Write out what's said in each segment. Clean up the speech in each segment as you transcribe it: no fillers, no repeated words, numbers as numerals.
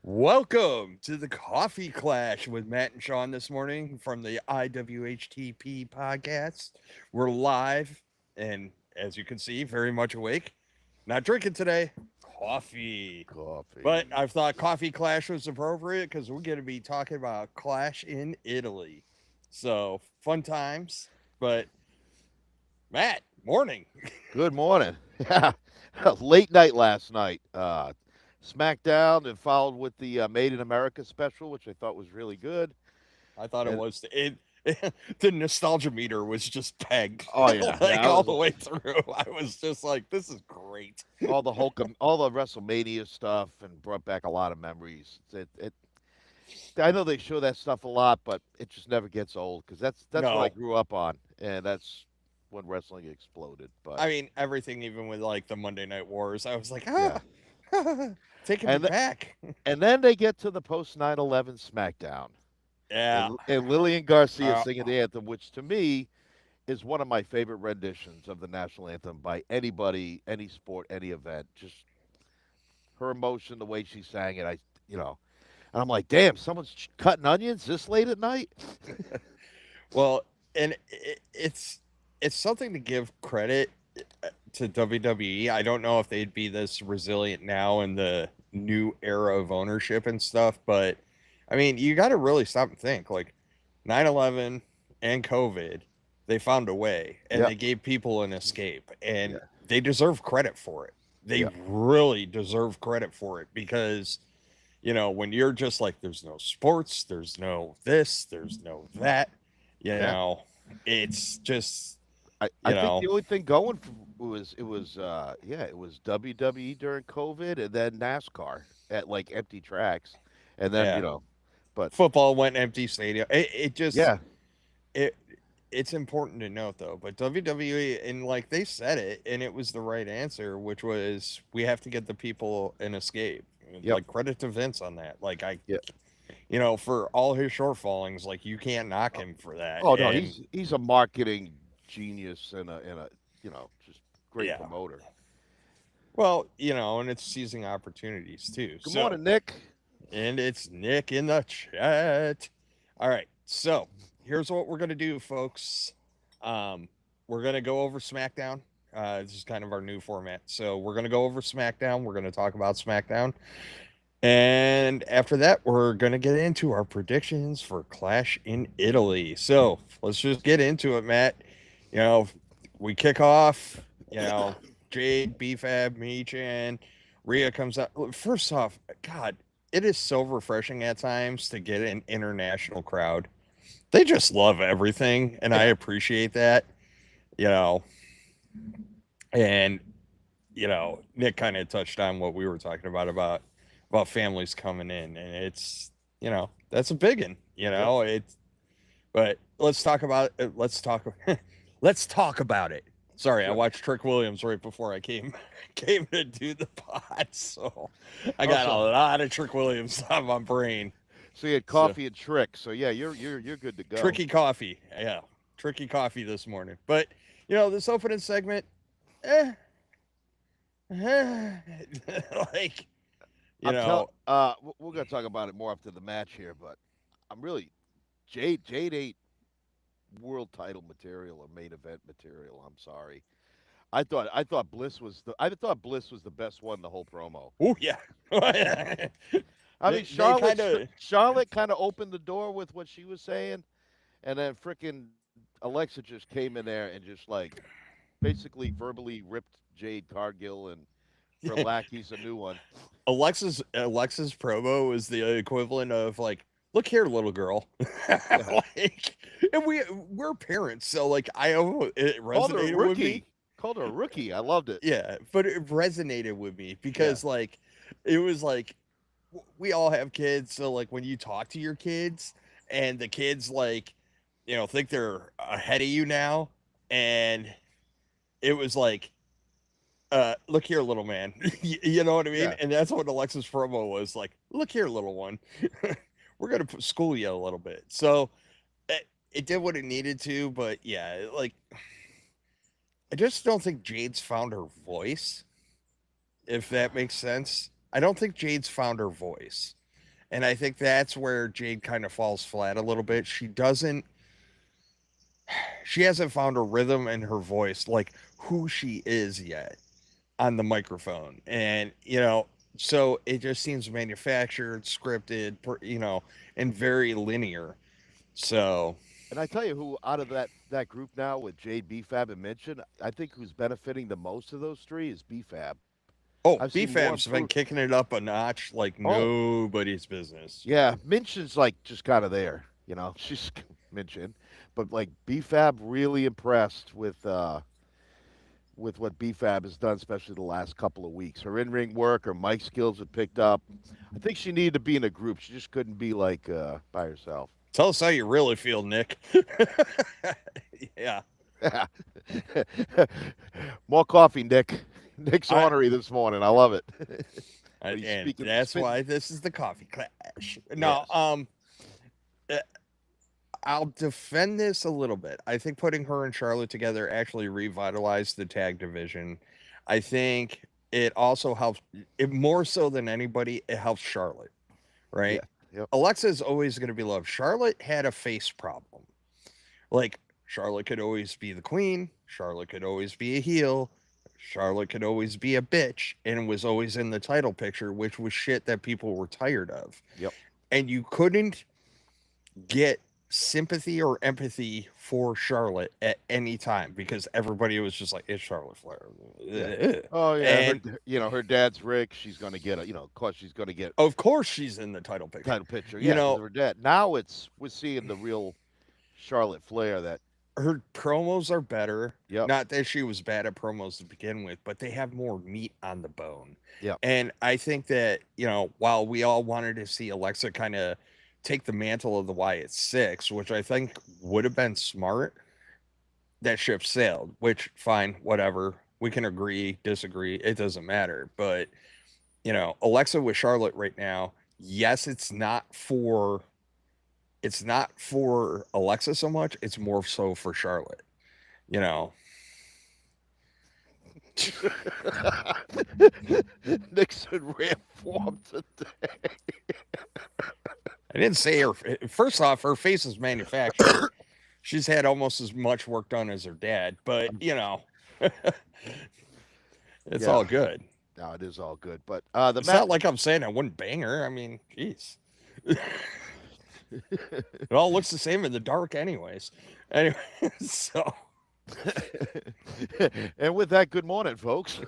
Welcome to the Coffee Clash with Matt and Sean this morning from the IWHTP podcast. We're live and, as you can see, very much awake. Not drinking today, coffee. But Coffee. I thought Coffee Clash was appropriate because we're going to be talking about Clash in Italy. So, fun times. But, Matt, morning. Good morning. Yeah, late night last night. Smackdown and followed with the Made in America special, which I thought was really good. I thought it And was the nostalgia meter was just pegged oh yeah, like yeah, I all was the way through. I was just like, this is great. all the WrestleMania stuff and brought back a lot of memories. I know they show that stuff a lot, but it just never gets old because that's what I No, grew up on, and that's when wrestling exploded. But I mean everything, even with like the Monday Night Wars. I was like, yeah, taking me and back. and then they get to the post 9/11 SmackDown. Yeah. And Lillian Garcia Uh, singing the anthem, which to me is one of my favorite renditions of the national anthem by anybody, any sport, any event. Just her emotion, the way she sang it, and I'm like, damn, someone's cutting onions this late at night. well, and it's something to give credit to WWE. I don't know if they'd be this resilient now in the new era of ownership and stuff, but I mean, you got to really stop and think. Like 9/11 and COVID, they found a way and Yep. they gave people an escape, and Yeah. they deserve credit for it. They Yep. really deserve credit for it because when you're just like, there's no sports, there's no this, there's no that, you Yeah. know, it's just, I you think know, the only thing going was it was WWE during COVID and then NASCAR at like empty tracks, and then yeah, but football went empty stadium. It just, yeah, it, it's important to note though, but WWE, and like they said it, and it was the right answer, which was we have to get the people an escape. yep, Like credit to Vince on that. Like yeah. for all his shortfallings, like you can't knock him for that. Oh no, And he's a marketing genius and a just great yeah, promoter. well, and it's seizing opportunities too. Good So, morning, Nick. and it's Nick in the chat. All right, so here's what we're gonna do, folks. We're gonna go over SmackDown. This is kind of our new format. So we're gonna go over SmackDown. We're gonna talk about SmackDown, and after that, we're gonna get into our predictions for Clash in Italy. So let's just get into it, Matt. You know, we kick off. You know, Jade, BFAB, Meech, and Rhea comes out. First off, God, it is so refreshing at times to get an international crowd. They just love everything, and I Yeah, appreciate that. You know, and Nick kind of touched on what we were talking about families coming in, and it's that's a big one. yep. It's but let's talk about it. Let's talk. Let's talk about it. Sorry, I Sure. watched Trick Williams right before I came to do the pod, so I got a Also, lot of Trick Williams on my brain. so you had So coffee and trick. So yeah, you're good to go. tricky coffee, yeah, tricky coffee this morning. But this opening segment, eh, like you I'm telling. know, We're gonna talk about it more after the match here, but I'm really Jade ain't world title material or main event material. I'm sorry. I thought Bliss was the best one the whole promo. oh yeah, I mean, they kind of Charlotte kind of opened the door with what she was saying, and then frickin' Alexa just came in there and just like basically verbally ripped Jade Cargill, and for lack, he's a new one. Alexa's promo is the equivalent of like, look here, little girl. Yeah, Like, and we're parents, so like it called her a resonated with me. rookie. Called her a rookie. I loved it. Yeah, but it resonated with me Yeah, because like it was like we all have kids, so like when you talk to your kids and the kids like think they're ahead of you now, and it was like look here, little man. You know what I mean? yeah. And that's what Alexa's promo was like. Look here, little one. We're gonna school you a little bit. So it did what it needed to, but yeah, like I just don't think Jade's found her voice. If that makes sense, I don't think Jade's found her voice. And I think that's where Jade kind of falls flat a little bit. She hasn't found a rhythm in her voice, like who she is yet on the microphone. And, so it just seems manufactured, scripted, and very linear. So, And I tell you who out of that group now with Jade, BFAB, and Minchin, I think who's benefiting the most of those three is BFAB. oh, I've seen more BFAB's been improve. kicking it up a notch like Oh, nobody's business. yeah, Minchin's like just kind of there, She's Minchin, but like BFAB really impressed with what BFAB has done, especially the last couple of weeks. Her in-ring work, her mic skills have picked up. I think she needed to be in a group. She just couldn't be like by herself. Tell us how you really feel, Nick. Yeah. More coffee, Nick. Nick's I ornery this morning. I love it. But he's and speaking that's spitting. why this is the coffee clash. No, Yes. uh, I'll defend this a little bit. I think putting her and Charlotte together actually revitalized the tag division. I think it also helps it more so than anybody, it helps Charlotte, Yeah. right? Yep. Alexa is always going to be loved. Charlotte had a face problem. Like Charlotte could always be the queen, Charlotte could always be a heel, Charlotte could always be a bitch, and was always in the title picture, which was shit that people were tired of. Yep. And you couldn't get sympathy or empathy for Charlotte at any time because everybody was just like, it's Charlotte Flair. Yeah. Oh yeah. And Her dad's Rick. She's gonna get of course she's gonna get of course she's in the title picture. title picture. You Yeah, because of know, her dad. Now we're seeing the real Charlotte Flair. That. her promos are better. Yep. Not that she was bad at promos to begin with, but they have more meat on the bone. Yep. And I think that, while we all wanted to see Alexa kind of take the mantle of the Wyatt Six, which I think would have been smart, that ship sailed, which fine, whatever. We can agree, disagree. It doesn't matter. But, Alexa with Charlotte right now, yes, it's not for Alexa so much. It's more so for Charlotte. You know, Nixon ran form today. I didn't say her. First off, her face is manufactured. She's had almost as much work done as her dad, but it's Yeah. all good. No, it is all good. But the It's match. not like I'm saying I wouldn't bang her. I mean, jeez. It all looks the same in the dark, anyways. Anyway, so And with that, good morning, folks.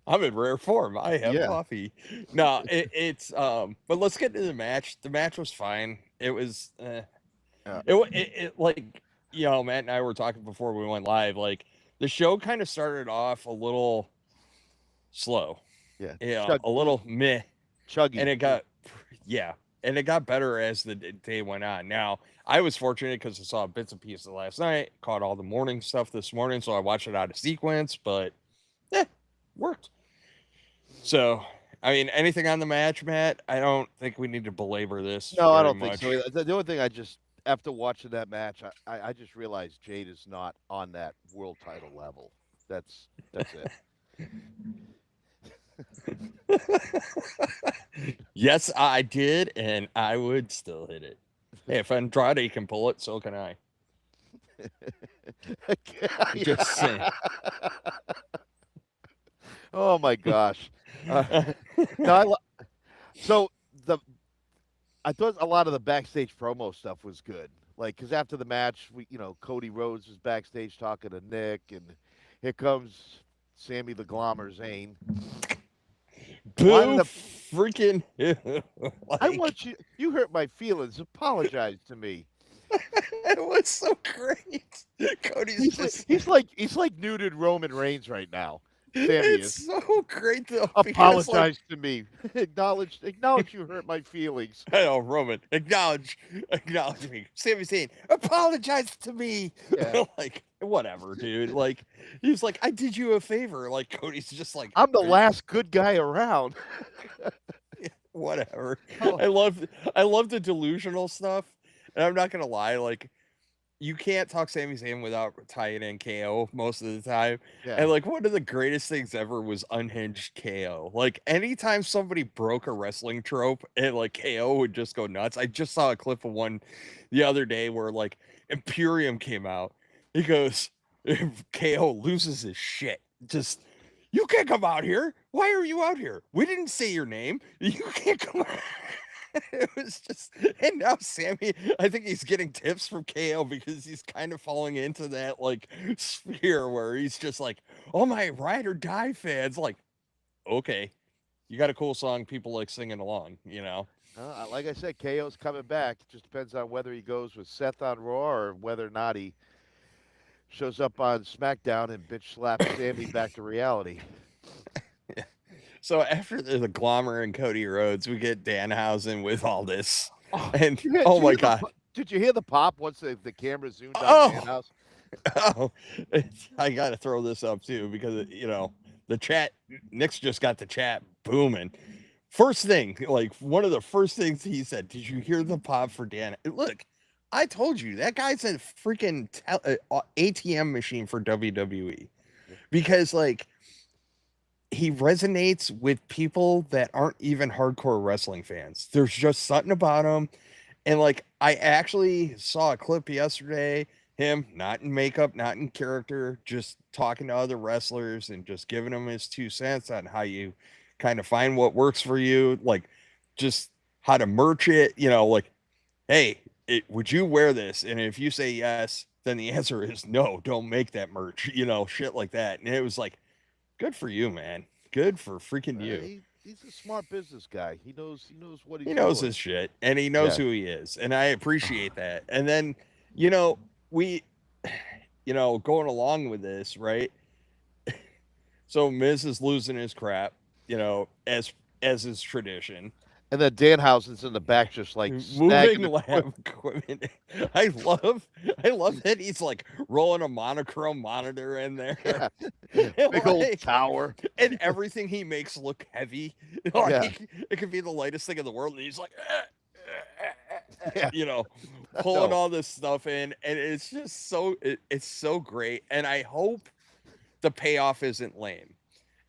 I'm in rare form. I have Yeah. coffee. No, but let's get into the match. The match was fine. It was it like Matt and I were talking before we went live. Like the show kind of started off a little slow. Yeah. A little meh. Chuggy. And it got better as the day went on. Now, I was fortunate because I saw bits and pieces last night, caught all the morning stuff this morning, so I watched it out of sequence, but worked. So, I mean, anything on the match, Matt? I don't think we need to belabor this. No, I very don't think much. so. The only thing after watching that match, I just realized Jade is not on that world title level. That's it. Yes, I did, and I would still hit it. Hey, if Andrade can pull it, so can I. Just saying. Oh my gosh. No, so I thought a lot of the backstage promo stuff was good. Like, because after the match, Cody Rhodes was backstage talking to Nick, and here comes Sammy the Glommer Zayn. Boo! Freaking! I want you. You hurt my feelings. Apologize to me. It was so great. Cody's he's like neutered Roman Reigns right now. Sammy it's is. so great though. Apologize to me. Acknowledge you hurt my feelings. I know, Roman. Acknowledge me. Sami Zayn, apologize to me. Yeah. Like, whatever, dude. Like, he's like, I did you a favor. Like, Cody's just like, I'm the last good guy around. Whatever. Oh. I love the delusional stuff. And I'm not gonna lie, like, you can't talk Sami Zayn without tying in KO most of the time. Yeah. And like one of the greatest things ever was unhinged KO. Like anytime somebody broke a wrestling trope and like KO would just go nuts. I just saw a clip of one the other day where like Imperium came out. He goes, KO loses his shit. Just you can't come out here. Why are you out here? We didn't say your name. You can't come out. It was just, and now Sammy, I think he's getting tips from KO because he's kind of falling into that like sphere where he's just like, oh my ride or die fans, like, okay, you got a cool song, people like singing along, you know. Like I said, KO's coming back. It just depends on whether he goes with Seth on Raw or whether or not he shows up on SmackDown and bitch slaps Sammy back to reality. So after the Glommer and Cody Rhodes, we get Danhausen with all this, Oh, and did oh you my hear the god, did you hear the pop once the camera zoomed on oh Danhouse? oh, I got to throw this up too because you know the chat. Nick's just got the chat booming. First thing, like one of the first things he said, "Did you hear the pop for Dan?" Look, I told you that guy's a freaking ATM machine for WWE Yeah. because like he resonates with people that aren't even hardcore wrestling fans. There's just something about him. And like I actually saw a clip yesterday, him not in makeup, not in character, just talking to other wrestlers and just giving them his 2 cents on how you kind of find what works for you, like just how to merch it, you know, like, hey, would you wear this? And if you say yes, then the answer is no, don't make that merch, you know, shit like that. And it was like, good for you, man. Good for freaking you. He's a smart business guy. He knows what He he's knows doing. his shit and he knows Yeah. who he is. And I appreciate that. And then, you know, we, you know, going along with this, right? So Miz is losing his crap, you know, as is tradition. And then Danhausen's in the back just like Moving snagging lab equipment. equipment. I love that he's like rolling a monochrome monitor in there. Yeah. And Big old like tower. and everything he makes look heavy. Yeah. Like it could be the lightest thing in the world. And he's like, Yeah. you know, pulling No. all this stuff in. And it's just so, it's so great. And I hope the payoff isn't lame.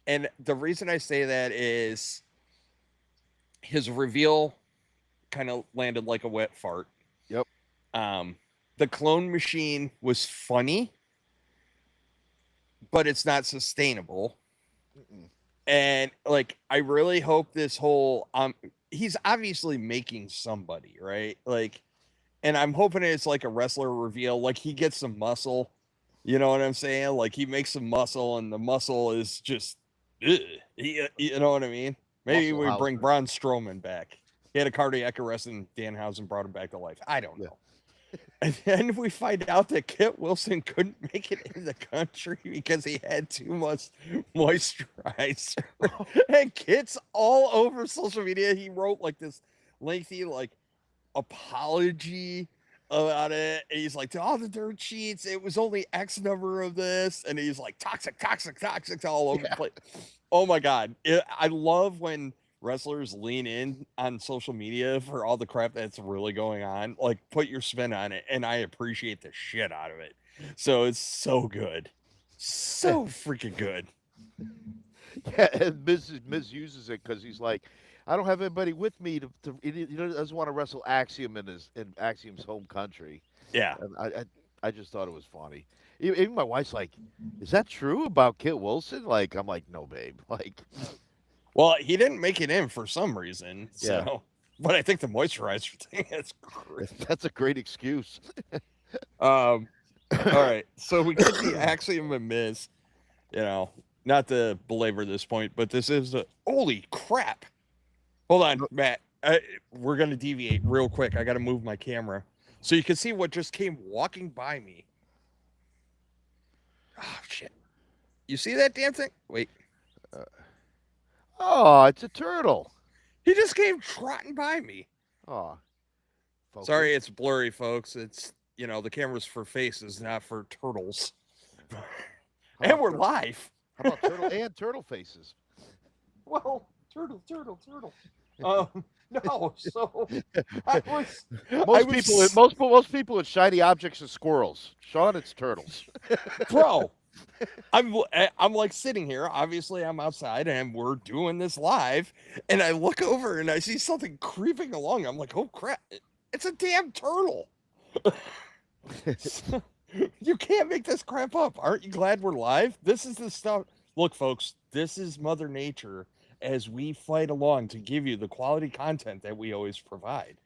And the reason I say that is his reveal kind of landed like a wet fart. Yep. Um, the clone machine was funny, but it's not sustainable. Mm-mm. And like I really hope this whole he's obviously making somebody, right? Like and I'm hoping it's like a wrestler reveal, like he gets some muscle. You know what I'm saying? Like he makes some muscle and the muscle is just ugh, you know what I mean? Maybe Muscle we bring Hauser. Braun Strowman back. He had a cardiac arrest and Danhausen brought him back to life. I don't Yeah. know. And then we find out that Kit Wilson couldn't make it in the country because he had too much moisturizer. And Kit's all over social media. He wrote like this lengthy like apology about it. And he's like, to all the dirt sheets, it was only X number of this. And he's like, toxic, toxic, toxic all over the Yeah. place. Oh my God. I love when wrestlers lean in on social media for all the crap that's really going on. Like, put your spin on it. And I appreciate the shit out of it. So it's so good. So freaking good. Yeah, and Miz uses it because he's like, I don't have anybody with me he doesn't want to wrestle Axiom in Axiom's home country, Yeah. and I just thought it was funny. Even my wife's like, "Is that true about Kit Wilson?" Like, I'm like, "No, babe." Like, Well, he didn't make it in for some reason. yeah, So, but I think the moisturizer thing is great. that's a great excuse. Um, all right. So we get the Axiom and Miz, you know, not to belabor this point, but this is a holy crap. Hold on, Matt. We're going to deviate real quick. I got to move my camera so you can see what just came walking by me. Oh, shit. You see that damn thing? Wait. Oh, it's a turtle. He just came trotting by me. Oh, focus. Sorry, it's blurry, folks. It's, you know, the camera's for faces, not for turtles. How And about we're live. how about turtle and turtle faces? Well, turtle. No, so I was, I Most people, was, most people, it's shiny objects and squirrels. Sean, it's turtles. bro. I'm like sitting here. Obviously, I'm outside and we're doing this live, and I look over and I see something creeping along. I'm like, oh crap! It's a damn turtle. You can't make this crap up. Aren't you glad we're live? This is the stuff. Look, folks, this is Mother Nature as we fight along to give you the quality content that we always provide.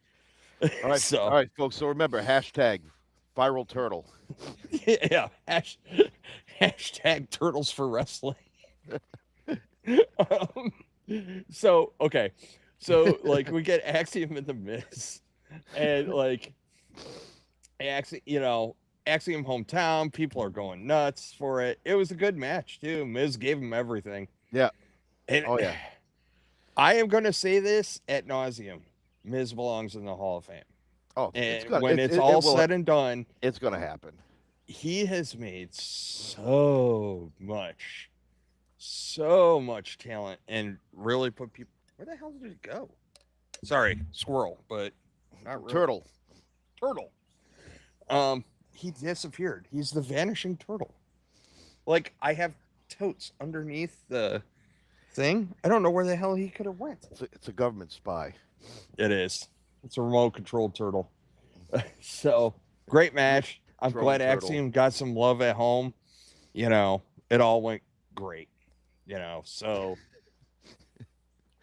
All So, right, folks. So remember, hashtag viral turtle. yeah, hashtag turtles for wrestling. um, so, okay. So, like, we get Axiom in the Miz, and like, Axiom hometown, people are going nuts for it. It was a good match too. Miz gave him everything. Yeah. And Oh yeah. I am going to say this at nauseum. Miz belongs in the Hall of Fame. Oh, it's And gonna. when it's It all will. said and done, It's gonna happen. he has made so much talent and really put people. Where the hell did it go? Sorry, squirrel, but not really. Turtle. Turtle. He disappeared. He's the vanishing turtle. Like, I have totes underneath the thing. I don't know where the hell he could have went. It's a government spy. It is. It's a remote controlled turtle. So great match. I'm Drone glad turtle. Axiom got some love at home. It all went great. So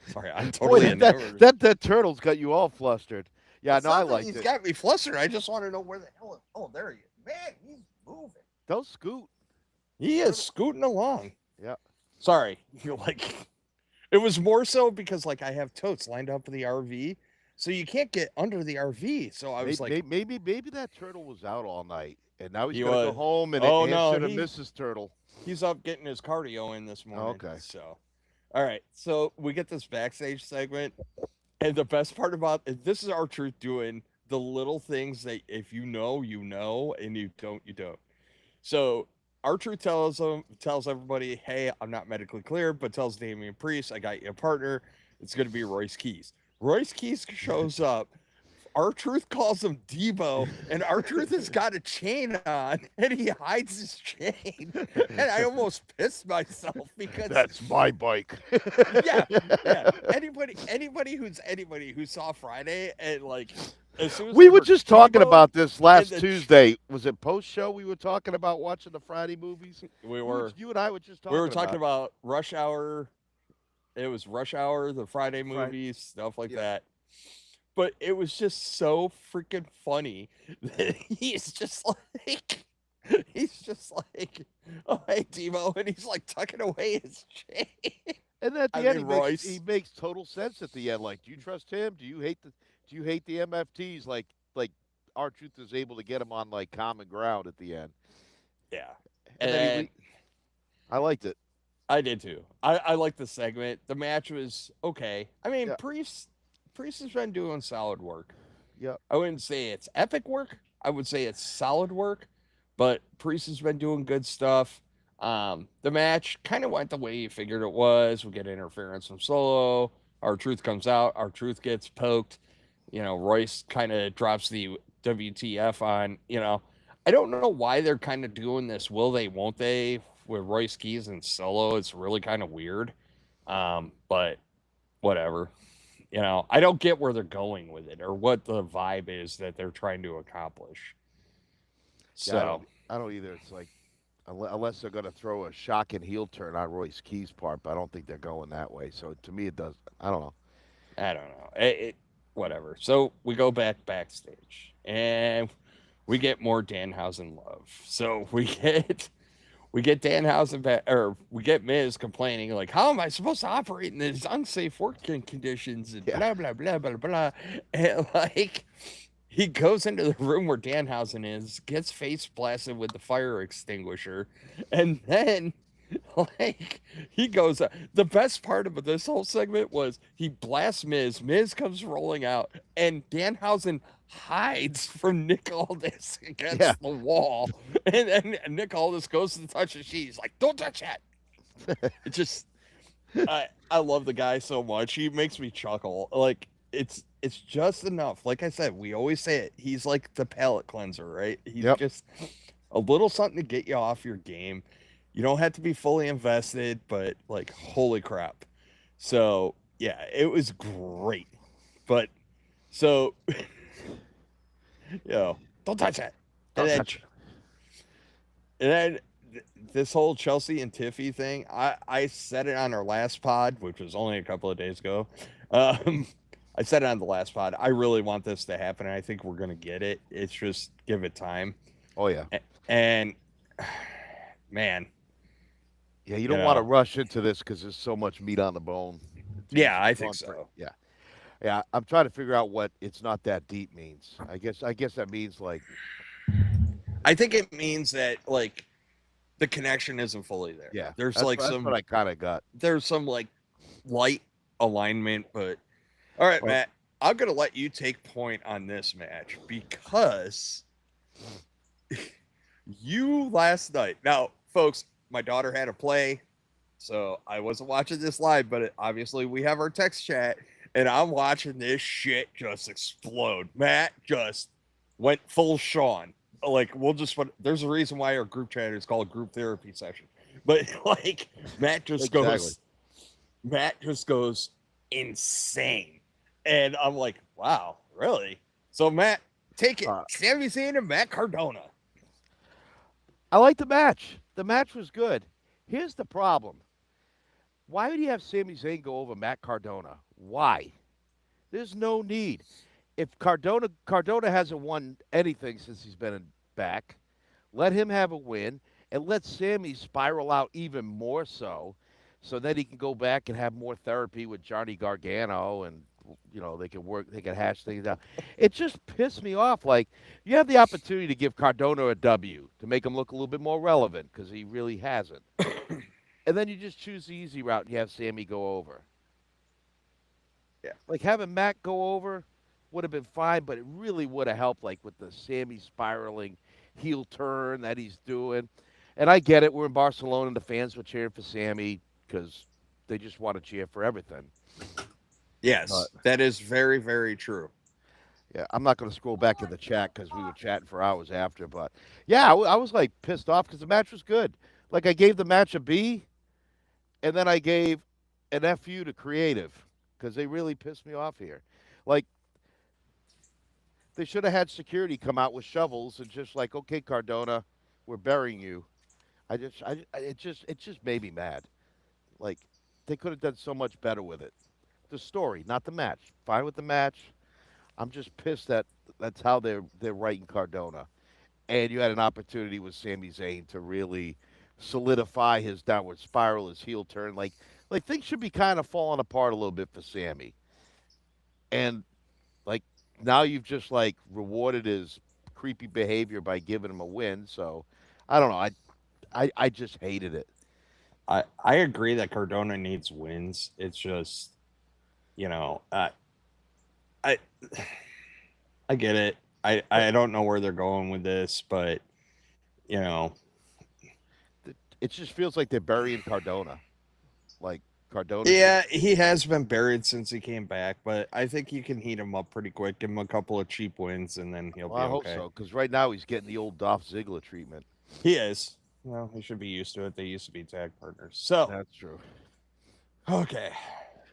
sorry, I'm totally Boy, enamored. that turtle's got you all flustered. Yeah, It's no, I not that liked he's it. got me flustered. I just want to know where the hell. Oh, there he is. Man, he's moving. Don't scoot. He is scooting along. Yeah. Sorry, you're like. It was more so because like I have totes lined up in the RV, so you can't get under the RV. So I was like, Maybe that turtle was out all night, and now he's he gonna go was. home and Oh no, answer to Mrs. Turtle. he's up getting his cardio in this morning. Okay. So, all right. So we get this backstage segment, and the best part about this is our truth doing the little things that if you know, and you don't, you don't. So our truth tells everybody, hey, I'm not medically cleared, but tells Damian Priest, I got you a partner. It's gonna be Royce Keys. Royce Keys shows up. Our truth calls him Debo, and our truth has got a chain on, and he hides his chain. And I almost pissed myself because That's my bike. yeah. Anybody who saw Friday and like as soon as We they were heard just talking Debo about this last and the Tuesday. Was it post show? We were talking about watching the Friday movies. we were You and I were just we were talking talking about Rush Hour. It was Rush Hour, the Friday Right. movies, stuff like Yeah. that. But it was just so freaking funny that he's just like, oh hey Demo, and he's like tucking away his chain. And at I the end, mean, Royce. he makes total sense at the end. Like, do you trust him? Do you hate the MFTs? Like our truth is able to get him on like common ground at the end. Yeah. And then And I liked it. I did too. I liked the segment. The match was okay. I mean, Yeah. Priest has been doing solid work. Yep. I wouldn't say it's epic work. I would say it's solid work, but Priest has been doing good stuff. The match kind of went the way you figured it was. We get interference from Solo. Our truth comes out. Our truth gets poked. Royce kind of drops the WTF on. I don't know why they're kind of doing this. Will they? Won't they? With Royce Keys and Solo, it's really kind of weird. But whatever. I don't get where they're going with it or what the vibe is that they're trying to accomplish. So Yeah, I don't either. It's like unless they're going to throw a shock and heel turn on Royce Keys' part, but I don't think they're going that way. So to me, it does. I don't know. I don't know. Whatever. So we go backstage and we get more Danhausen love. So we get Danhausen back, or we get Miz complaining like, "How am I supposed to operate in these unsafe working conditions?" And Yeah. blah blah blah blah blah. And like, he goes into the room where Danhausen is, gets face blasted with the fire extinguisher, and then like he goes. The best part of this whole segment was he blasts Miz. Miz comes rolling out, and Danhausen hides from Nick Aldis against Yeah. the wall, and then Nick Aldis goes to touch the sheet. He's like, "Don't touch that." It just I love the guy so much. He makes me chuckle. Like it's just enough. Like I said, we always say it. He's like the palate cleanser, right? He's Yep. just a little something to get you off your game. You don't have to be fully invested, but like holy crap. So yeah, it was great. But so don't touch that. And Don't then touch it. and then this whole Chelsea and Tiffy thing, I said it on our last pod, which was only a couple of days ago. Um, I said it on the last pod. I really want this to happen, and I think we're gonna get it. It's just give it time. Oh yeah. And man, Yeah, you you don't want to know, rush into this because there's so much meat on the bone. yeah, I think Going for so. yeah, yeah. I'm trying to figure out what "it's not that deep" means. I guess that means like I think it means that like the connection isn't fully there. yeah. There's like That's what I kind of got. there's some like light alignment, but all right, Well, Matt, I'm gonna let you take point on this match because you last night. Now, folks, my daughter had a play, so I wasn't watching this live, but obviously we have our text chat, and I'm watching this shit just explode. Matt just went full Sean. Like we'll just put. There's a reason why our group chat is called group therapy session, but like Matt just exactly. goes. Matt just goes insane, and I'm like, wow, really? So Matt, take it. Uh, Sami Zayn and Matt Cardona. I like the match. The match was good. Here's the problem. Why would you have Sami Zayn go over Matt Cardona? Why? There's no need. If Cardona hasn't won anything since he's been back, let him have a win and let Sammy spiral out even more so that he can go back and have more therapy with Johnny Gargano and they can hash things out. It just pissed me off. Like you have the opportunity to give Cardona a W to make him look a little bit more relevant because he really hasn't. And then you just choose the easy route and you have Sammy go over. Yeah. Like having Matt go over would have been fine, but it really would have helped, like with the Sammy spiraling heel turn that he's doing. And I get it. We're in Barcelona, and the fans were cheering for Sammy because they just want to cheer for everything. But Yes, that is very, very true. yeah, I'm not going to scroll back in the chat because we were chatting for hours after. But yeah, I was like pissed off because the match was good. Like I gave the match a B, and then I gave an FU to creative because they really pissed me off here. Like they should have had security come out with shovels and just like, okay, Cardona, we're burying you. It just made me mad. Like they could have done so much better with it. The story, not the match. Fine with the match. I'm just pissed that that's how they're writing Cardona. And you had an opportunity with Sami Zayn to really solidify his downward spiral, his heel turn. Like things should be kind of falling apart a little bit for Sammy. And like now you've just like rewarded his creepy behavior by giving him a win. So I don't know. I just hated it. I agree that Cardona needs wins. It's just you know I I get it. I don't know where they're going with this, but you know It just feels like they're burying Cardona. Like Cardona's just yeah, he has been buried since he came back, but I think you can heat him up pretty quick. Give him a couple of cheap wins, and then he'll well, be I hope okay. so because right now he's getting the old Dolph Ziggler treatment. He is. Well, he should be used to it. They used to be tag partners. So That's true. okay,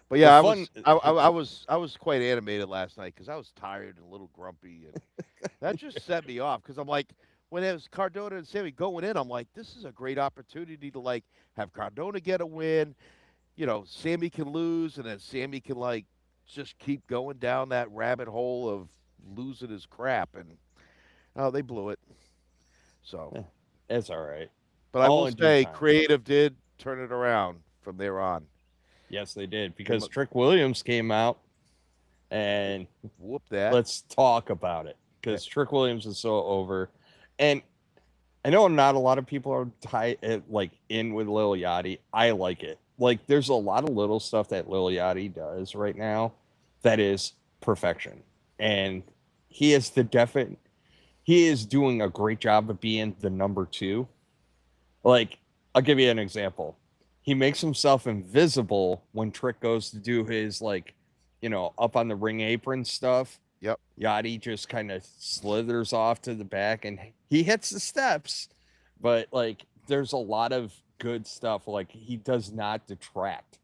But the yeah, fun. I was quite animated last night because I was tired and a little grumpy, and that just set me off because I'm like, when it was Cardona and Sammy going in, I'm like, this is a great opportunity to like have Cardona get a win. Sammy can lose, and then Sammy can like just keep going down that rabbit hole of losing his crap, and oh, they blew it. So, eh, it's all right. but I All will in due say, time. creative did turn it around from there on. Yes, they did They because Trick Williams came out and whoop that. let's talk about it Yeah. because Trick Williams is so over, and I know not a lot of people are like in with Lil Yachty. I like it. Like there's a lot of little stuff that Lil Yachty does right now that is perfection, and he is the definite. He is doing a great job of being the number two. Like I'll give you an example. he makes himself invisible when Trick goes to do his like, up on the ring apron stuff. Yep. Yachty just kind of slithers off to the back and he hits the steps, but like there's a lot of good stuff. Like he does not detract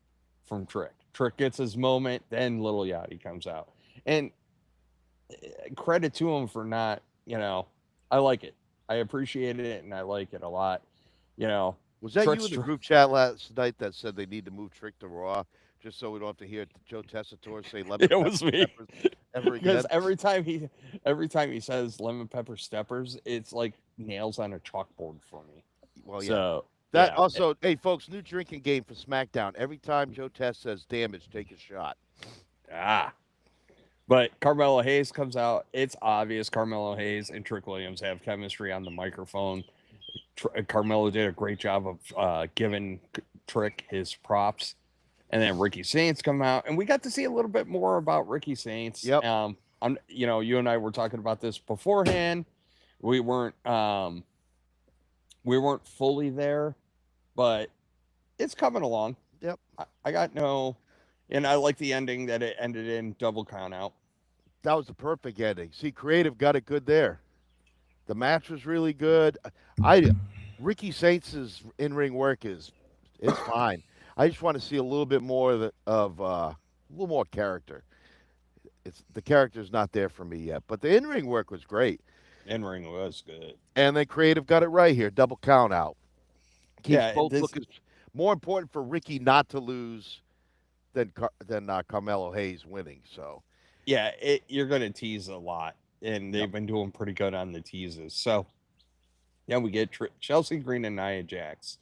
from Trick. Trick gets his moment, then Little Yachty comes out. And credit to him for not, I like it. I appreciate it and I like it a lot. You know, Was that you Trick's in the group chat last night that said they need to move Trick to Raw just so we don't have to hear Joe Tessitore say lemon it pepper was me. steppers ever Because again? every time he says lemon pepper steppers, it's like nails on a chalkboard for me. Well, yeah. So That yeah, also, hey folks, new drinking game for SmackDown. Every time Joe Tess says damage, take a shot. ah. But Carmelo Hayes comes out. It's obvious Carmelo Hayes and Trick Williams have chemistry on the microphone. Carmelo did a great job of giving Trick his props. And then Ricky Saints come out, and we got to see a little bit more about Ricky Saints. Yep. You and I were talking about this beforehand. We weren't fully there, but it's coming along. Yep. I got no, and I like the ending that it ended in double count out. That was the perfect ending. See, creative got it good there. The match was really good. I Ricky Saints' in-ring work is fine. I just want to see a little bit more of a little more character. It's the character's not there for me yet, but the in-ring work was great. In ring was good. And then creative got it right here. Double count out. Keeps Yeah, both this looking more important for Ricky not to lose than Carmelo Hayes winning. So you're gonna tease a lot, and yep. they've been doing pretty good on the teases. So yeah, we get Chelsea Green and Nia Jax.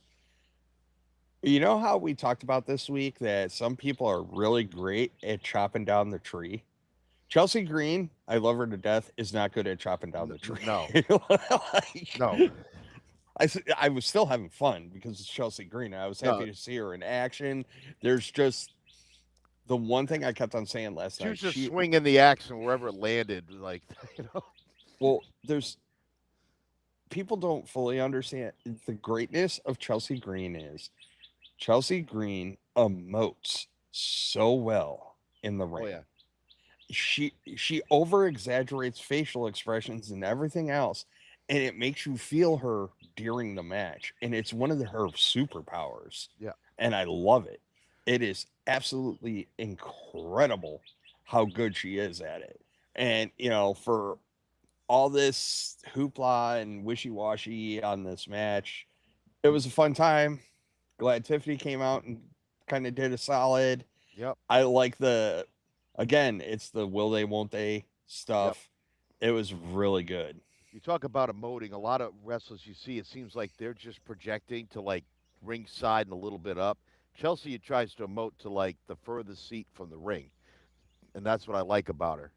You know how we talked about this week that some people are really great at chopping down the tree? Chelsea Green, I love her to death, is not good at chopping down the tree. No, Like, no, I was still having fun because it's Chelsea Green. I was happy no. to see her in action. There's just the one thing I kept on saying last She was night. just swinging the axe and wherever it landed, like you know. Well, there's people don't fully understand the greatness of Chelsea Green is Chelsea Green emotes so well in the Oh ring. yeah, She over exaggerates facial expressions and everything else, and it makes you feel her during the match, and it's one of her superpowers, yeah. and I love it. It is absolutely incredible how good she is at it. And for all this hoopla and wishy-washy on this match, it was a fun time. Glad Tiffany came out and kind of did a solid. Yep, I like again, it's the will they, won't they yep. stuff. It was really good. You talk about emoting. A lot of wrestlers you see, it seems like they're just projecting to like ringside and a little bit up. Chelsea tries to emote to like the furthest seat from the ring, and that's what I like about her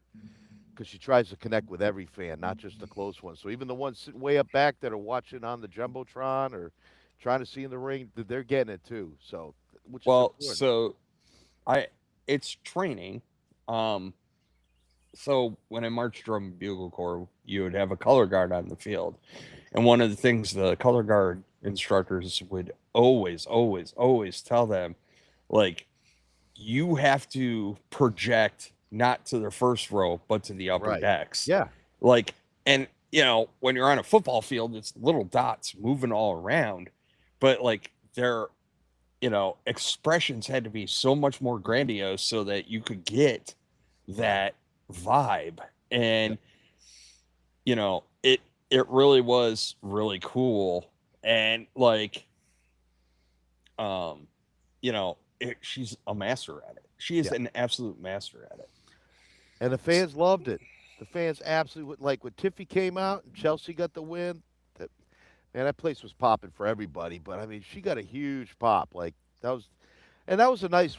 because she tries to connect with every fan, not just the close ones. So even the ones sitting way up back that are watching on the jumbotron or trying to see in the ring, they're getting it too. So which is Well, important. so I it's training. Um, so when I marched drum and bugle corps, you would have a color guard on the field, and one of the things the color guard instructors would always, always, always tell them, like, you have to project not to the first row but to the upper Right. decks, Yeah. like, and when you're on a football field, it's little dots moving all around, but like their expressions had to be so much more grandiose so that you could get Right. that vibe. Yeah. And it really was really cool. And like she's a master at it. She is Yeah. an absolute master at it. And the fans loved it. The fans absolutely like when Tiffy came out and Chelsea got the win. That man, that place was popping for everybody. But I mean, she got a huge pop. Like that was, and that was a nice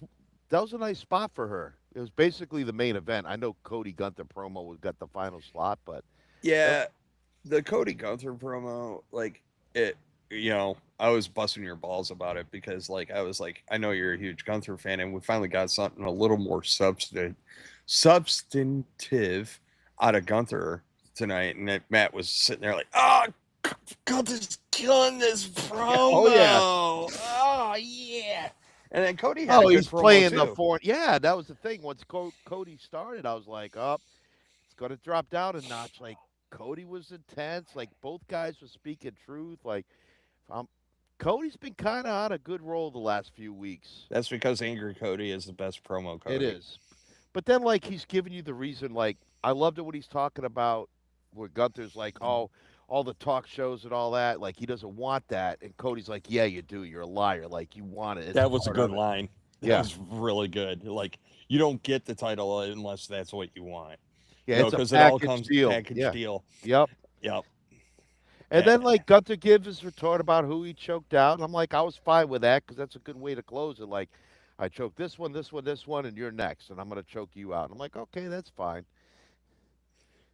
spot for her. It was basically the main event. I know Cody Gunther promo got the final slot, but that, Yeah, the Cody Gunther promo, like it, I was busting your balls about it because, like, I was like, I know you're a huge Gunther fan, and we finally got something a little more substantive out of Gunther tonight, and Matt was sitting there like, Gunther's killing this Yeah. Oh yeah. promo. Oh yeah. And then Cody had a Oh, good he's promo playing the too. four. Yeah, that was the thing. Once Cody started, I was like, up, it's going to drop down a notch. Like Cody was intense. Like both guys were speaking truth. Like um, Cody's been kind of on a good roll the last few weeks. That's because Angry Cody is the best promo It Cody. is. But then, like, he's giving you the reason. Like, I loved it when he's talking about where Gunther's like, oh, all the talk shows and all that. Like, he doesn't want that. And Cody's like, yeah, you do. You're a liar. Like, you want it. It's That was a part good of it. line. That Yeah. was really good. Like you don't get the title unless that's what you want. Yeah, it's a Because it all package comes deal. package Yeah. deal. Yep. Yep. And then, like, Gunther gives his retort about who he choked out. And I'm like, I was fine with that because that's a good way to close it. Like, I choked this one, this one, this one, and you're next. And I'm going to choke you out. And I'm like, okay, that's fine.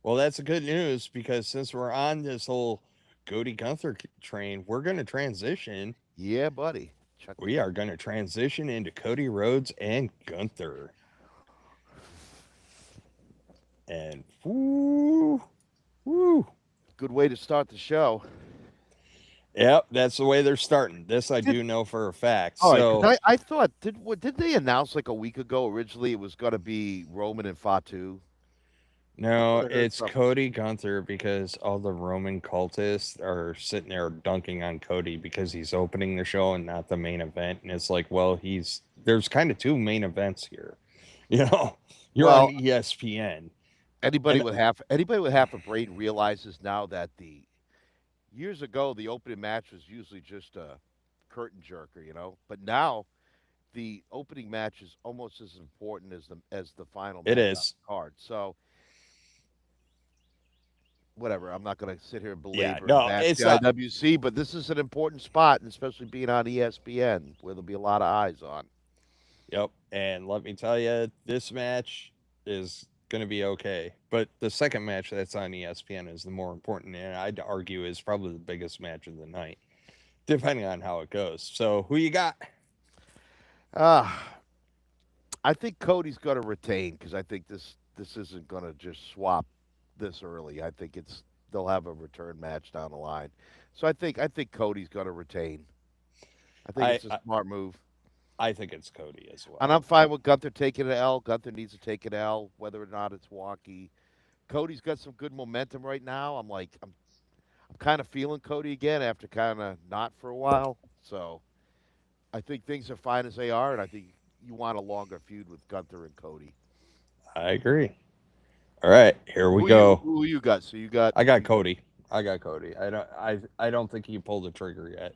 Well, that's the good news because since we're on this whole Cody Gunther train, we're going to transition. Yeah, buddy. Check We are going to transition into Cody Rhodes and Gunther. And woo, woo. Good way to start the show. Yep, that's the way they're starting. This I do know for a fact. All right, because So I thought did they announce like a week ago originally it was going to be Roman and Fatu? I no, thought I heard it's something. Cody Gunther because all the Roman cultists are sitting there dunking on Cody because he's opening the show and not the main event. And it's like, well, there's kind of two main events here. You know, you're on Well, ESPN. anybody And with half a brain realizes now that the years ago the opening match was usually just a curtain jerker, you know. But now the opening match is almost as important as the final it match on is. the card. So whatever. I'm not going to sit here and Yeah, belabor and no, bash it's the not. IWC, but this is an important spot, and especially being on ESPN, where there'll be a lot of eyes on. Yep. And let me tell you, this match is going to be okay. But the second match that's on ESPN is the more important, and I'd argue is probably the biggest match of the night, depending on how it goes. So, who you got? Uh, I think Cody's going to retain because I think this isn't going to just swap this early. I think they'll have a return match down the line. So I think Cody's going to retain. I think I, it's a I smart move. I think it's Cody as And well. I'm fine with Gunther taking an L. Gunther needs to take an L, whether or not it's wonky. Cody's got some good momentum right now. I'm kind of feeling Cody again after kind of not for a while. So I think things are fine as they are, and I think you want a longer feud with Gunther and Cody. I agree. All right, here we go. Who you got? So you got I got you got Cody. I got Cody. I don't think he pulled the trigger yet.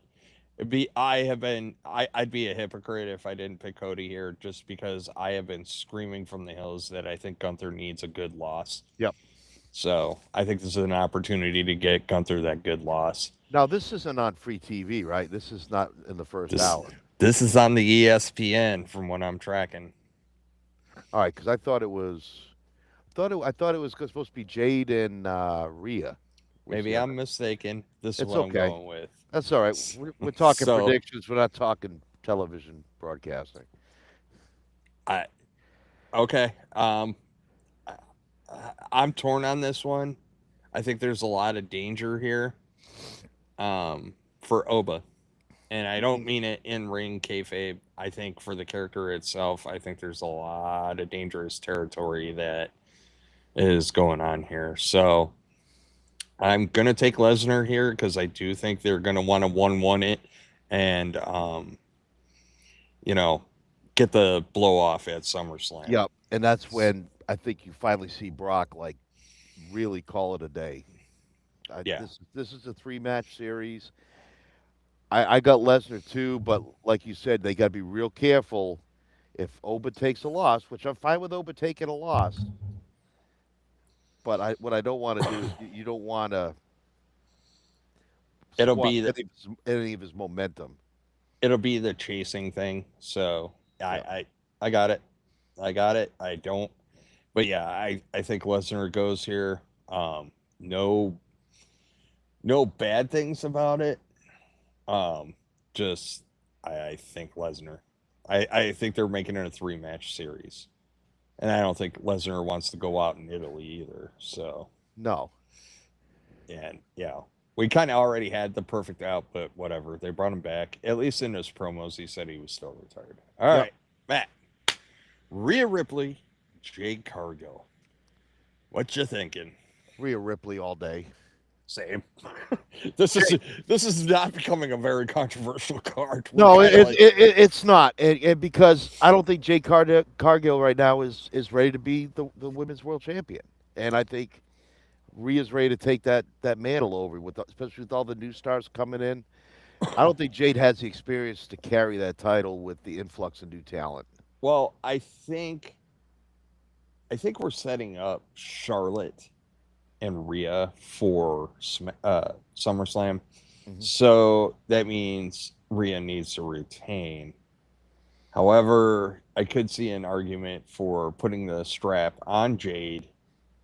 I'd be a hypocrite if I didn't pick Cody here just because I have been screaming from the hills that I think Gunther needs a good loss. yep. So I think this is an opportunity to get Gunther that good loss. Now this isn't on free TV, right? This is not in the first This hour. this is on the ESPN from what I'm tracking. All right, because I thought it was supposed to be Jade and Rhea was Maybe the I'm other. mistaken. This is It's what I'm okay. going with. That's all right. We're talking So predictions. We're not talking television broadcasting. I okay. I'm torn on this one. I think there's a lot of danger here for Oba. And I don't mean it in ring kayfabe. I think for the character itself, I think there's a lot of dangerous territory that is going on here. So I'm gonna take Lesnar here because I do think they're gonna want to 1-1 it, and you know, get the blow off at SummerSlam. Yep, and that's when I think you finally see Brock like really call it a day. Yeah, This is a three match series. I got Lesnar too, but like you said, they got to be real careful if Oba takes a loss, which I'm fine with Oba taking a loss. But what I don't want to do is you don't want to it'll squash be the, any of his momentum. it'll be the chasing thing. So Yeah. I got it. I got it. I don't. But yeah, I think Lesnar goes here. No no bad things about it. Um, just I think Lesnar. I think they're making it a three match series, and I don't think Lesnar wants to go out in Italy either. So No. and yeah. we kind of already had the perfect out, but whatever. They brought him back. At least in his promos, he said he was still retired. All Yep. right, Matt. Rhea Ripley, Jade Cargill. What you thinking? Rhea Ripley all day. Same. this is this is not becoming a very controversial card. We're No, kind of like, it's not, and because I don't think Cargill right now is ready to be the women's world champion, and I think Rhea's ready to take that mantle over especially with all the new stars coming in. I don't think Jade has the experience to carry that title with the influx of new talent. well, I think we're setting up Charlotte and Rhea for SummerSlam. Hmm. So that means Rhea needs to retain. However, I could see an argument for putting the strap on Jade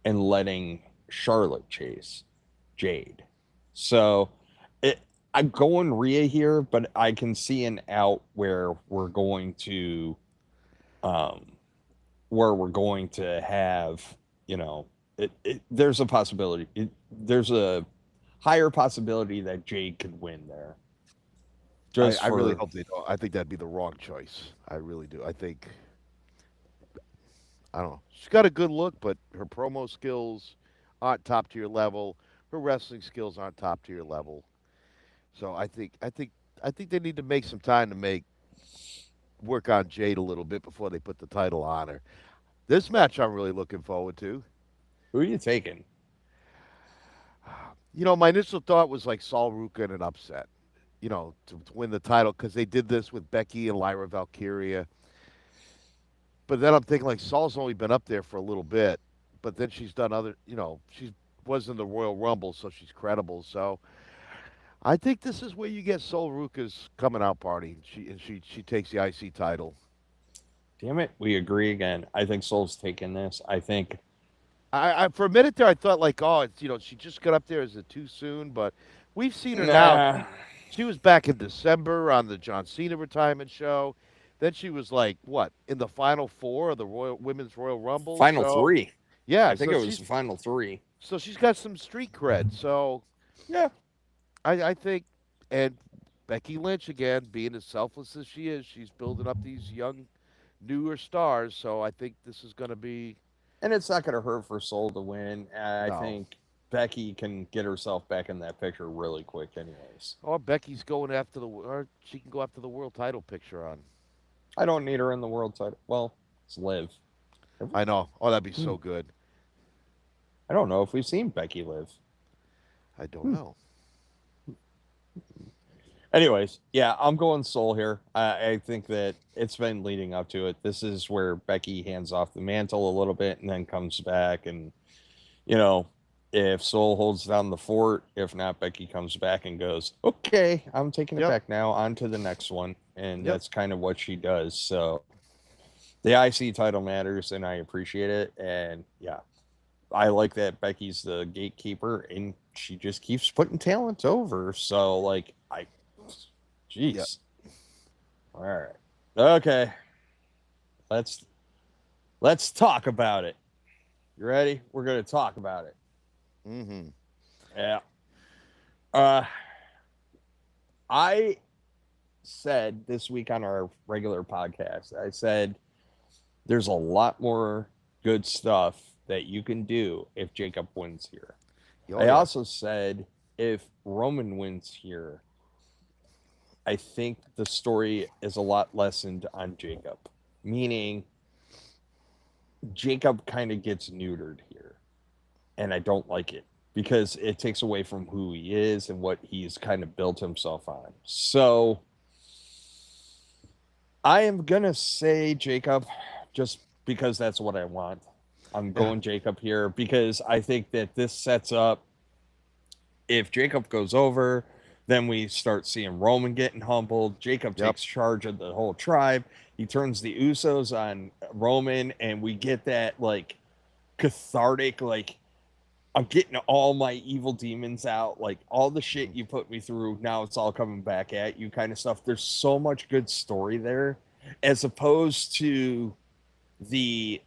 and letting Charlotte chase Jade. So it, I'm going Rhea here, but I can see an out um, where we're going to have, you know, there's a possibility. There's a higher possibility that Jade could win there. Just I really for hope they don't. I think that'd be the wrong choice. I really do. I think I don't know. She's got a good look, but her promo skills aren't top tier level. Her wrestling skills aren't top tier level. So I think they need to make some time to work on Jade a little bit before they put the title on her. This match I'm really looking forward to. who are you taking? My initial thought was like Saul Ruka in an upset, to win the title because they did this with Becky and Lyra Valkyria. But then I'm thinking like Saul's only been up there for a little bit, but then she's done she was in the Royal Rumble, so she's credible. So I think this is where you get Sol Ruka's coming out party. She takes the IC title. Damn it, we agree again. I think Soul's taking this. I think I for a minute there I thought like, oh, it's she just got up there. Is it too soon? But we've seen her now. nah. She was back in December on the John Cena retirement show. Then she was like what in the final four of the Women's Royal Rumble. Final So three. yeah, I think it was the final three. so she's got some street cred. So Yeah. I think, and Becky Lynch again, being as selfless as she is, she's building up these young, newer stars. So I think this is going to be And it's not going to hurt for Soul to win. I no. think Becky can get herself back in that picture really quick, anyways. Or Becky's going after or she can go after the world title picture on. I don't need her in the world title. Well, it's Liv. I know. Oh, that'd be Hmm. so good. I don't know if we've seen Becky live. I don't Hmm. know. Anyways, yeah, I'm going Soul here. I think that it's been leading up to it. This is where Becky hands off the mantle a little bit and then comes back. And, you know, if Soul holds down the fort, if not, Becky comes back and goes, okay, I'm taking it Yep. back now. On to the next one. And Yep. that's kind of what she does. So the IC title matters and I appreciate it. And yeah, I like that Becky's the gatekeeper and she just keeps putting talent over. So, like, Yep. jeez. All right. Okay. Let's let's talk about it. You ready? We're gonna talk about it. Mm-hmm. Yeah. Uh, I said this week on our regular podcast, I said there's a lot more good stuff that you can do if Jacob wins here. Oh I yeah. also said if Roman wins here, I think the story is a lot lessened on Jacob, meaning Jacob kind of gets neutered here, and I don't like it because it takes away from who he is and what he's kind of built himself on. So I am gonna say Jacob, just because that's what I want. I'm Yeah. going Jacob here because I think that this sets up. If Jacob goes over, then we start seeing Roman getting humbled. Jacob Yep. takes charge of the whole tribe. He turns the Usos on Roman, and we get that like cathartic, like I'm getting all my evil demons out, like all the shit you put me through. Now it's all coming back at you, kind of stuff. There's so much good story there, as opposed to the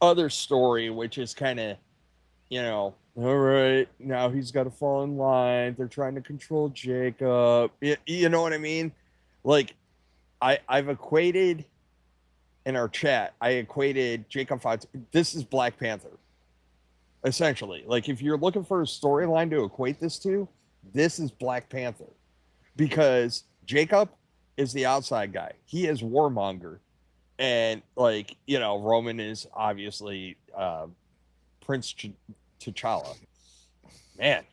other story, which is kind of, you know, All right, now he's got to fall in line. They're trying to control Jacob. You know what I mean? Like I've equated in our chat. I equated Jacob Fox. This is Black Panther essentially. Like if you're looking for a storyline to equate this to, this is Black Panther because Jacob is the outside guy. He is warmonger, and like Roman is obviously Prince T'Challa. Man,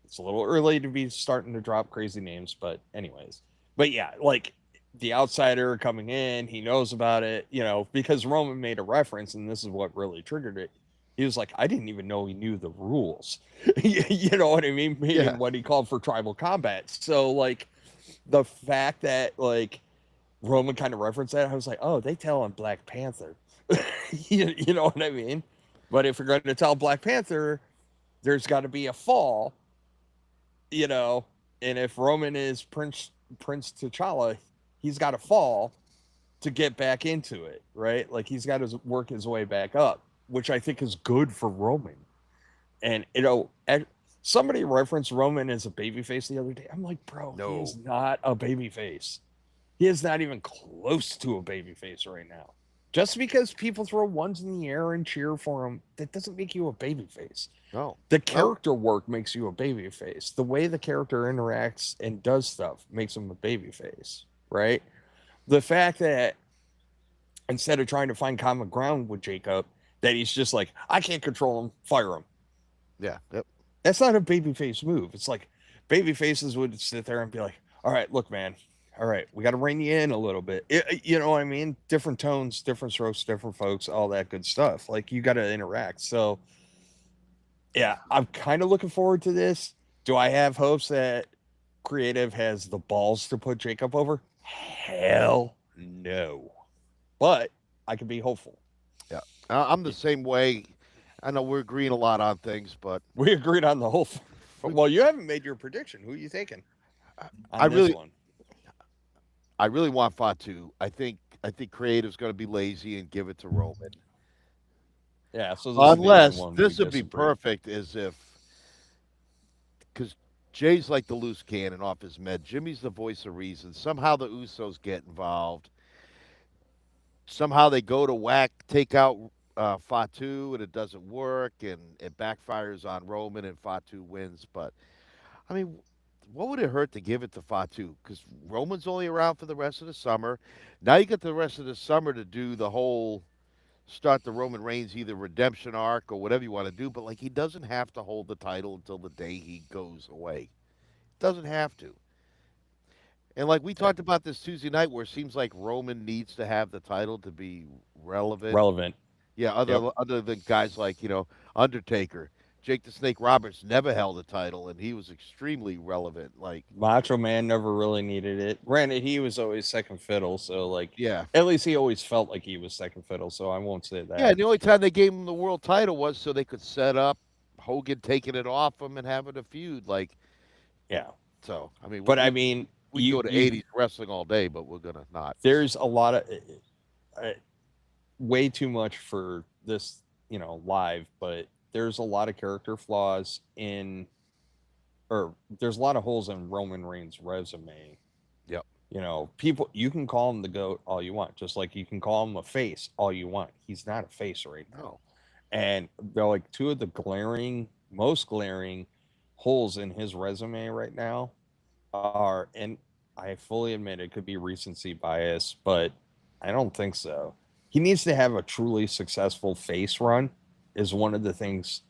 it's a little early to be starting to drop crazy names, but anyways. But yeah, like the outsider coming in, he knows about it, because Roman made a reference, and this is what really triggered it. He was like, I didn't even know he knew the rules. You know what I mean? Yeah, Meaning what he called for tribal combat. So like the fact that like Roman kind of referenced that, I was like, oh, they tell him Black Panther. You know what I mean? But if you're going to tell Black Panther, there's got to be a fall, you know, and if Roman is Prince T'Challa, he's got to fall to get back into it, right? Like he's got to work his way back up, which I think is good for Roman. And somebody referenced Roman as a babyface the other day. I'm like, bro, he is no, not a babyface. He is not even close to a babyface right now. Just because people throw ones in the air and cheer for him, that doesn't make you a babyface. no, The no. character work makes you a babyface. The way the character interacts and does stuff makes him a babyface, right? The fact that instead of trying to find common ground with Jacob, that he's just like, I can't control him, fire him. Yeah, yep. That's not a babyface move. It's like baby faces would sit there and be like, all right, look, man, all right, we got to rein you in a little bit. You know what I mean? Different tones, different strokes, different folks, all that good stuff. Like you got to interact. So yeah, I'm kind of looking forward to this. Do I have hopes that creative has the balls to put Jacob over? Hell no. But I can be hopeful. Yeah, I'm the same way. I know we're agreeing a lot on things, but We agreed on the whole. we, Well, you haven't made your prediction. Who are you taking I on this really, one? I really want Fatu. I think creative's going to be lazy and give it to Roman. Yeah, so this is the only Unless one we this would be disagree. perfect, is if because Jay's like the loose cannon off his med. Jimmy's the voice of reason. Somehow the Usos get involved. Somehow they go to take out Fatu, and it doesn't work, and it backfires on Roman, and Fatu wins. But I mean, what would it hurt to give it to Fatu? Because Roman's only around for the rest of the summer. Now you get the rest of the summer to do the whole start the Roman Reigns either redemption arc or whatever you want to do. But like he doesn't have to hold the title until the day he goes away. Doesn't have to. And like we Yeah, talked about this Tuesday night, where it seems like Roman needs to have the title to be relevant. relevant. Yeah, Yep. other than guys like Undertaker, Jake the Snake Roberts never held a title, and he was extremely relevant. Like, Macho Man never really needed it. Granted, he was always second fiddle, so like yeah, at least he always felt like he was second fiddle. So I won't say yeah. that. And the only time they gave him the world title was so they could set up Hogan taking it off him and having a feud. Like, Yeah, so I mean, but I mean, we can you go to you '80s wrestling all day, but we're gonna not. there's a lot of way too much for this, live. But there's a lot of character flaws in, or there's a lot of holes in Roman Reigns' resume. Yep. People, you can call him the GOAT all you want, just like you can call him a face all you want. He's not a face right now. No. And they're like two of the most glaring holes in his resume right now are, and I fully admit it could be recency bias, but I don't think so. He needs to have a truly successful face run, is one of the things,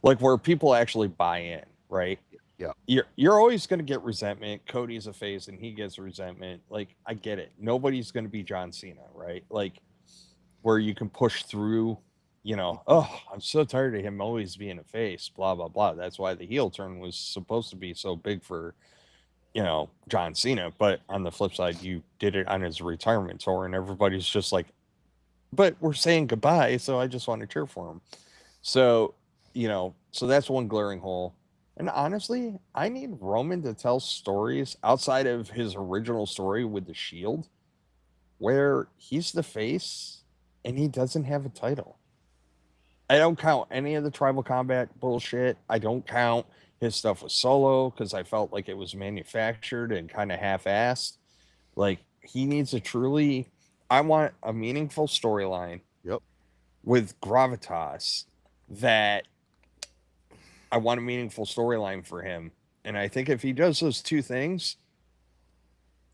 like where people actually buy in, right? Yeah. You're always going to get resentment. Cody's a face and he gets resentment. Like I get it. Nobody's going to be John Cena, right? Like where you can push through, oh, I'm so tired of him always being a face, blah blah blah. That's why the heel turn was supposed to be so big for, John Cena. But on the flip side, you did it on his retirement tour and everybody's just like, but we're saying goodbye, so I just want to cheer for him. So, so that's one glaring hole. And honestly, I need Roman to tell stories outside of his original story with the Shield, where he's the face and he doesn't have a title. I don't count any of the tribal combat bullshit. I don't count his stuff with Solo because I felt like it was manufactured and kind of half-assed. Like he needs a truly, I want a meaningful storyline Yep. with gravitas. That I want a meaningful storyline for him, and I think if he does those two things,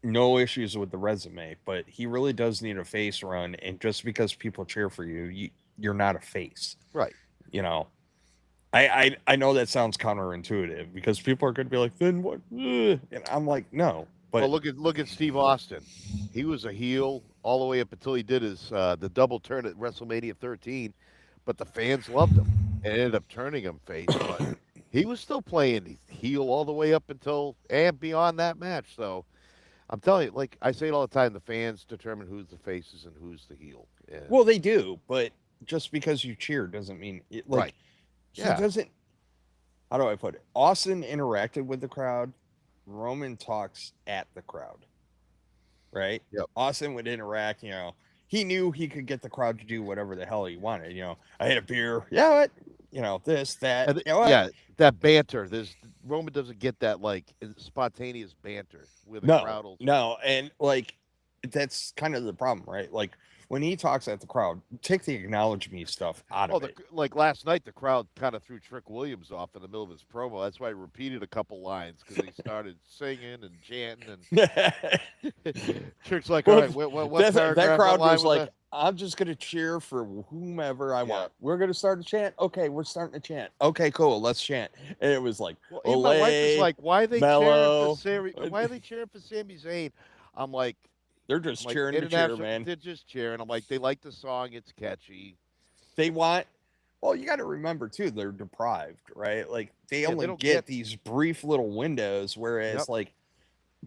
no issues with the resume. But he really does need a face run, and just because people cheer for you, you're not a face. Right. You know, I know that sounds counterintuitive because people are going to be like, then what? And I'm like, no, Well, but look at Steve Austin. He was a heel all the way up until he did his the double turn at WrestleMania 13, but the fans loved him and ended up turning him face. But he was still playing heel all the way up until and beyond that match. So I'm telling you, like I say it all the time, the fans determine who's the faces and who's the heel. And well, they do. But just because you cheer doesn't mean it, right, like he yeah, doesn't. How do I put it? Austin interacted with the crowd. Roman talks at the crowd, right? yep. Austin would interact. He knew he could get the crowd to do whatever the hell he wanted. I had a beer. Yeah, what? This, that. You know what? Yeah, that banter. There's Roman doesn't get that like spontaneous banter where the No, crowd will. no, and like that's kind of the problem, right? Like when he talks at the crowd, take the acknowledge me stuff out Oh, of it. like last night, the crowd kind of threw Trick Williams off in the middle of his promo. That's why he repeated a couple lines because he started singing and chanting, and Trick's like, "All Well, right, what that paragraph, what crowd line was was like, that?" I'm just gonna cheer for whomever I Yeah. want. We're gonna start a chant. Okay, we're starting a chant. Okay, cool. Let's chant. And it was like Well, even my wife is Olay, like, "Why are they cheering for Mellow. Sami? Why are they cheering for Sami Zayn?" I'm like, They're I'm just like cheering to cheer, international. man. They're just cheering. I'm like, they like the song. It's catchy. They want. Well, you got to remember too, they're deprived, right? Like they Yeah, they only don't get get. these brief little windows, Yep. whereas like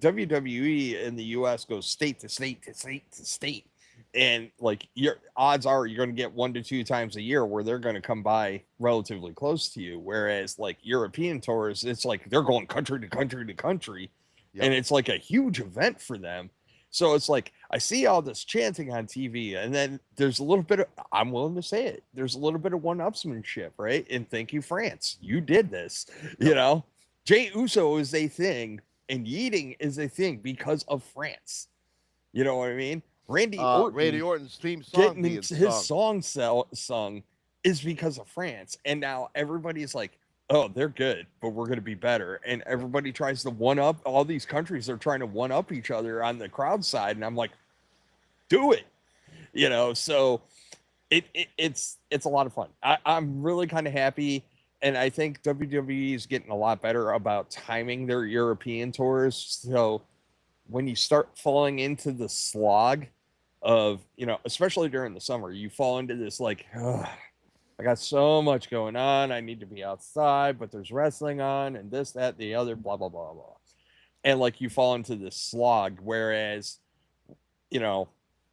WWE in the US goes state to state to state to state. And like your odds are you're going to get 1 to 2 times a year where they're going to come by relatively close to you. Whereas like European tours, it's like they're going country to country to country. Yep. And it's like a huge event for them. So it's like I see all this chanting on TV, and then there's a little bit of I'm willing to say it. There's a little bit of one-upsmanship, right? And thank you, France. You did this. Yep. Jay Uso is a thing and yeeting is a thing because of France. You know what I mean? Randy Randy Orton Orton's theme song getting being his sung. song sung is because of France. And now everybody's like, oh, they're good, but we're going to be better. And Yep. everybody tries to one up. All these countries are trying to one up each other on the crowd side. And I'm like, do it. So it's a lot of fun. I'm really kind of happy. And I think WWE is getting a lot better about timing their European tours. So when you start falling into the slog of, especially during the summer, you fall into this like, ugh, I got so much going on. I need to be outside, but there's wrestling on and this, that, the other, blah, blah, blah, blah. And like you fall into this slog. Whereas, you know,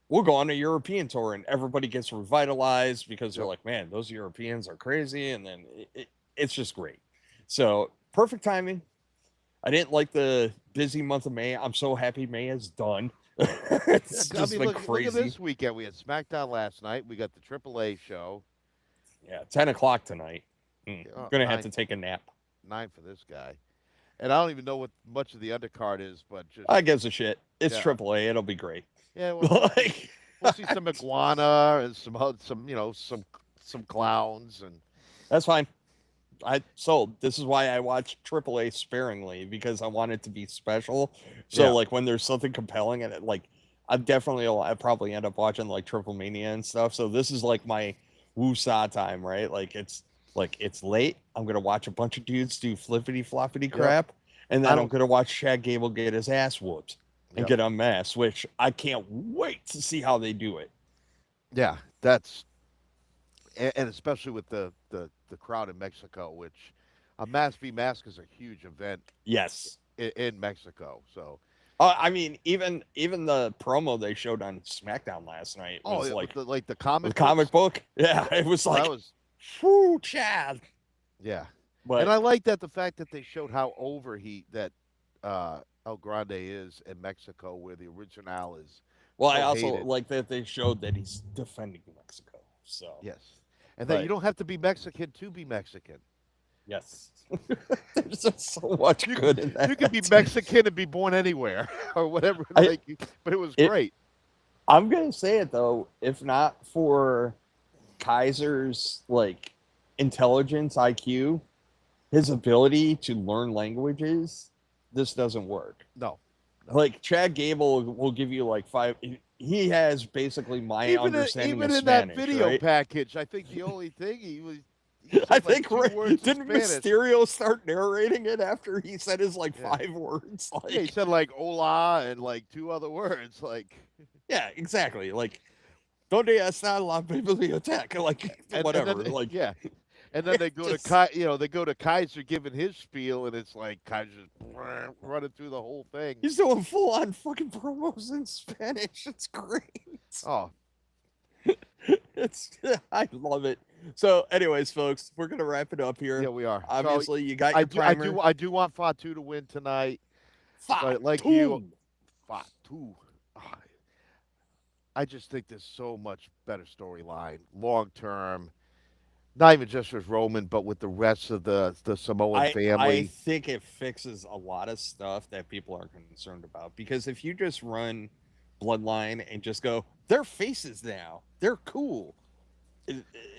we'll go on a European tour and everybody gets revitalized because they're Yep. like, man, those Europeans are crazy. And then it's just great. So perfect timing. I didn't like the busy month of May. I'm so happy May is done. Yeah, It's I just mean, been look at crazy. this weekend. We had SmackDown last night. We got the AAA show. Yeah, 10 o'clock tonight. Gonna have Nine, to take a nap. 9 for this guy. And I don't even know what much of the undercard is, but just I gives a shit. It's yeah, AAA. It'll be great. yeah. Like, We'll see some iguana and some some clowns and that's fine. I sold. This is why I watch AAA sparingly because I want it to be special. So yeah, like when there's something compelling and it like I probably end up watching like Triple Mania and stuff. So this is like my woo-saw time, right? It's late. I'm gonna watch a bunch of dudes do flippity floppity yep. crap, and I then I'm don't. gonna watch Shad Gable get his ass whooped and Yep. get unmasked, which I can't wait to see how they do it. Yeah, that's and especially with the crowd in Mexico, which a mask v mask is a huge event Yes. in Mexico. So I mean, even the promo they showed on SmackDown last night oh, was yeah, with like the the comic comic books. book. Yeah, it was Oh, that like, was whoo, Chad. yeah. And But I like that the fact that they showed how over that El Grande is in Mexico, where the original is well, I so also hated. like that they showed that he's defending Mexico. So Yes. and that you But don't have to be Mexican to be Mexican. yes, there's just so much You good in you could be that. Mexican and be born anywhere or whatever. I Like, but it was it. great. I'm gonna say it though. If not for Kaiser's like intelligence IQ, his ability to learn languages, this doesn't work. No, no. Like Chad Gable will give you like five. He has basically my understanding Even of in that Spanish, video right? package, I think the only thing he I said like think two words in didn't Spanish. Mysterio start narrating it after he said his like Yeah, five words? yeah. He Like, said like hola and like two other words. Like, yeah, exactly. Like, donde está la biblioteca? Like, and whatever. then Like, yeah, and then they go to just they go to Kaiser giving his spiel, and it's like Kaiser's running through the whole thing. he's doing full on fucking promos in Spanish. It's great. Oh, It's I love it. So, anyways, folks, we're gonna wrap it up yeah, here. we are. So Obviously, you got your primer. I do want Fatu to win tonight, but like you, Fatu. Fatu. ah, I just think there's so much better storyline long term. Not even just with Roman, but with the rest of the Samoan I family. think it fixes a lot of stuff that people are concerned about because if you just run Bloodline and just go, they're faces now, they're cool,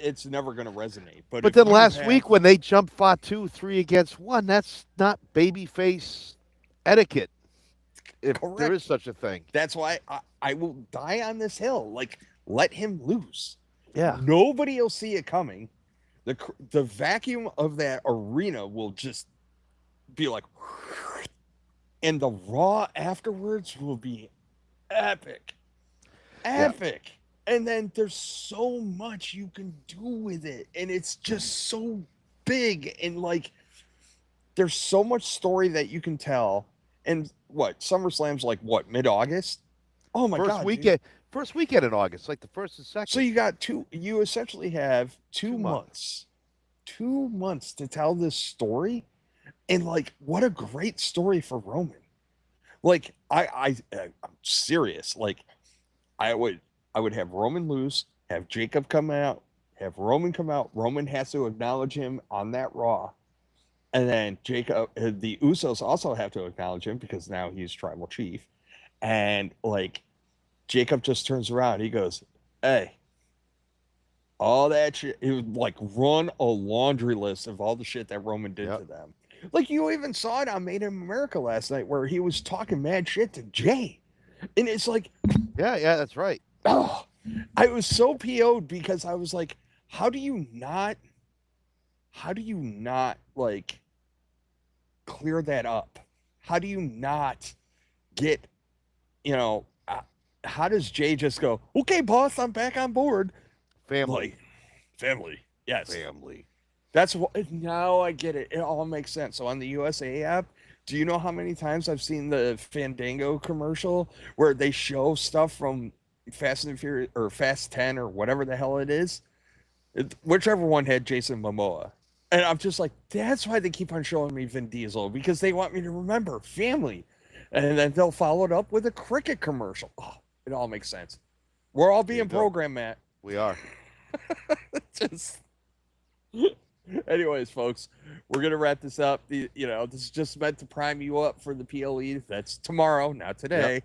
it's never going to resonate. But But if then you last have week when they jumped Fatu 3 against 1, that's not babyface etiquette, if there is correct, such a thing. that's why I will die on this hill. Like, let him lose. Yeah. Nobody will see it coming. The vacuum of that arena will just be like, and the Raw afterwards will be epic, Yeah. epic. And then there's so much you can do with it, and it's just so big, and like there's so much story that you can tell. And what SummerSlam's like? What, mid-August? Oh my First god, dude! weekend, first weekend in August, like the first and So second. you got two. You essentially have 2 months. 2 months to tell this story, and like, what a great story for Roman. Like, I'm serious. Like, I would I would have Roman lose, have Jacob come out, have Roman come out. Roman has to acknowledge him on that Raw, and then Jacob, the Usos also have to acknowledge him because now he's tribal chief, and like Jacob just turns around, he goes, "Hey, all that shit." He would like run a laundry list of all the shit that Roman did Yep. to them. Like you even saw it on Made in America last night, where he was talking mad shit to Jay, and it's like, Yeah, yeah, that's right. oh, I was so PO'd because I was like, how do you not like clear that up? How do you not get, you know, how does Jay just go, okay, boss, I'm back on board? Family. Like, family. Yes. Family. That's what, now I get it. It all makes sense. So on the USA app, do you know how many times I've seen the Fandango commercial where they show stuff from Fast and Furious or Fast 10 or whatever the hell it is? Whichever one had Jason Momoa. And I'm just like, that's why they keep on showing me Vin Diesel, because they want me to remember family. And then they'll follow it up with a cricket commercial. Oh, it all makes sense. We're all There you being go. programmed, Matt. We are. Just anyways, folks, we're gonna wrap this up. This is just meant to prime you up for the PLE. That's tomorrow, not today. Yep.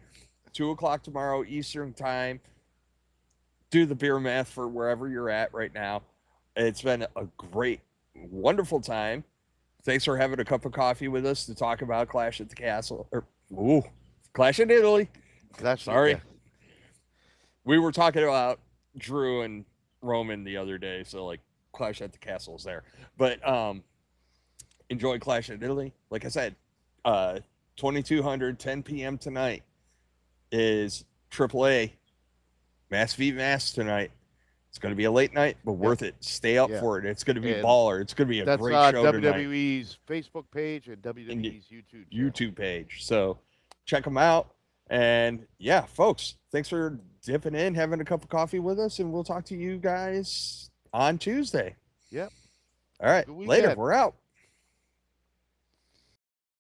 2 o'clock tomorrow Eastern time. Do the beer math for wherever you're at right now. It's been a great, wonderful time. Thanks for having a cup of coffee with us to talk about Clash at the Castle. Clash in Italy. That's Sorry. Yeah. We were talking about Drew and Roman the other day, so like Clash at the Castle is there. But enjoy Clash in Italy. Like I said, 2200, 10 p.m. tonight is AAA Mass v Mass tonight. It's going to be a late night, but worth it. Stay up for it. It's going to be And baller. It's going to be a that's great show WWE's Facebook page and WWE's YouTube page. So check them out. And yeah, folks, thanks for dipping in, having a cup of coffee with us, and we'll talk to you guys on Tuesday. Yep. All right. Good Later. weekend. We're out.